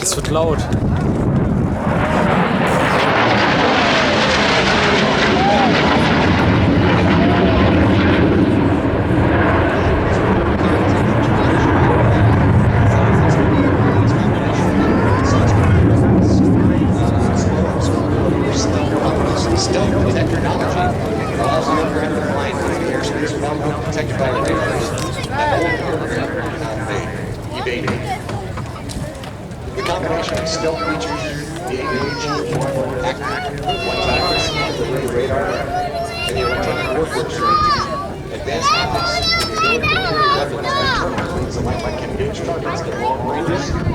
Es wird laut. Protected by radars and evading. The combination of stealth features, the AVG active one-time the radar, and the electronic warfare suite, advanced optics, and the ability to carry weapons internally, so like can engage targets at long ranges.